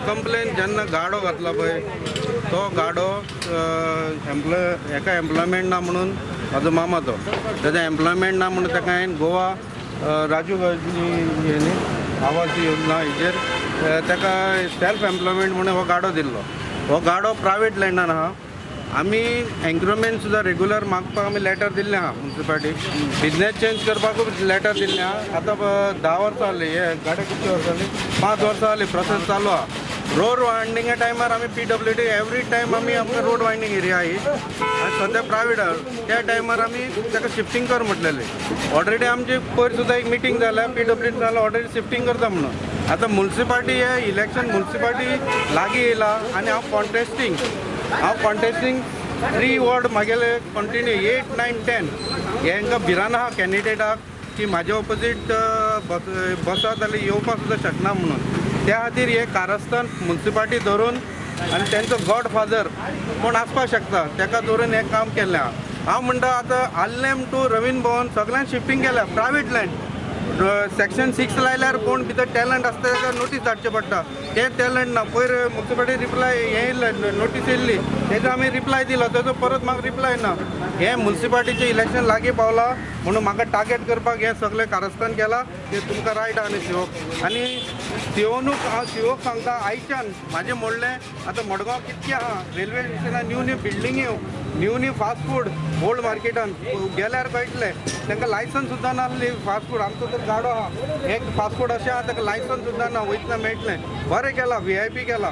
Complain जेन्ना गाडो घातला पळय तो गाडो एका एम्प्लॉयमेंट ना म्हणून म्हाजो मामा तो तेजा एम्प्लॉयमेंट ना म्हणून ताका हांवें गोवा राजीव गांधी आवास योजना हेजेर ताका सेल्फ एम्प्लॉयमेंट म्हणून हो गाडो दिल्लो. हो गाडो प्रायवेट लँडान आहा. आमी एग्रीमेंट सुद्दां रेगुलर मागपाक आमी लेटर दिल्लें आहा म्युन्सिपालिटी. बिजनेस चेंज करपाकूय लेटर दिल्लें आहा. आतां 10 वर्सां जालीं. हे गाडे कितली वर्सां जालीं? 5 वर्सां जालीं. प्रोसेस चालू आहा. रोड वायंडिंगा टायमार आमी PWD एवरी टायम आमी आमकां रोड वायंडींग एरिया ही आनी सद्या प्रायवेट त्या टायमार आमी ताका शिफ्टिंग कर म्हटलेलें. ऑलरेडी आमची पयर सुद्दां एक मिटींग जाल्या PWD जाल्यार ऑलरेडी शिफ्टिंग करता म्हणून. आतां म्युन्सिपालिटी हे इलेक्शन म्युन्सिपालिटी लागीं येयला आनी हांव कॉन्टेस्टींग 3 वॉर्ड म्हागेले कंटिन्यू 8, 9, 10 हेंकां भिरान आहा कॅन्डिडेटाक की म्हाजे ऑपोजीट बसात जाल्यार येवपाक सुद्दां शकना म्हणून. त्या खातीर हे कारस्थान म्युन्सिपालिटी धरून आनी तेंचो गॉडफादर कोण आसपाक शकता ताका धरून हें काम केल्लें आहा. हांव म्हणटा आतां आल्लेम टू रवींद्र भवन सगळ्यांक शिफ्टिंग केल्या प्रायवेट लँड. सेक्शन 6 लायल्यार कोण भितर टॅलंट आसता ताका नोटीस धाडचें पडटा. तें टॅलंट ना. पयर म्युन्सिपालिटी रिप्लाय हें येयल्लें नोटीस येयल्ली तेजो आमी रिप्लाय दिलो तेजो परत म्हाका रिप्लाय ना. हें म्युन्सिपालिटीचें इलेक्शन लागीं पावलां म्हणून म्हाका टार्गेट करपाक हें सगळें कारस्थान केलां. तें तुमकां रायट आहा न्ही शिवोक. आनी शिवोनूच हांव शिवोक सांगता आयच्यान म्हाजें मोडलें आतां मडगांव कितकें आहा रेल्वे स्टेशनार न्यू बिल्डिंग्यो न्यू फास्ट फूड ओल्ड मार्केटान गेल्यार कळटलें तांकां लायसन्स सुद्दां नासली फास्ट फूड. आमचो तर गाडो आहा एक फास्ट फूड अशें आहा ताका लायसन्स सुद्दां ना. वयतना मेळटलें. बरें केलां VIP केलां.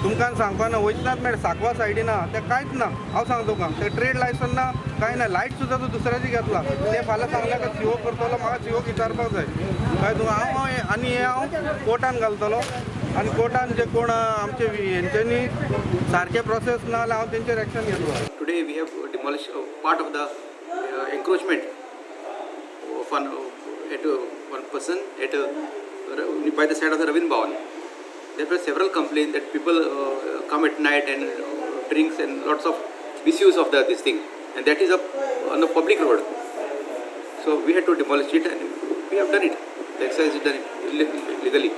तुमकां सांगपाना वयतनाच मेळ सांकवाळ सायडीन आहा तें कांयच ना. हांव सांगता तुका तें ट्रेड लायसन्स ना कांय ना. लायट सुद्दां तूं दुसऱ्याची घेतला तें फाल्यां सांगल्यार का CO करतलो म्हाका CO विचारपाक जाय कळ्ळें तुका. हांव आनी हें हांव कोर्टान घालतलो आनी कोर्टान जे कोण आमचे हेंच्यांनी सारके प्रोसेस ना जाल्यार हांव तेंचेर एक्शन घेतलो. Today we have demolished part of the encroachment of one person by the side of the Ravin Bhavan. There were several complaints that people come at night and drinks and lots of misuse of this thing, and that is on the public road. So we had to demolish it, and we have done it. The exercise is done legally.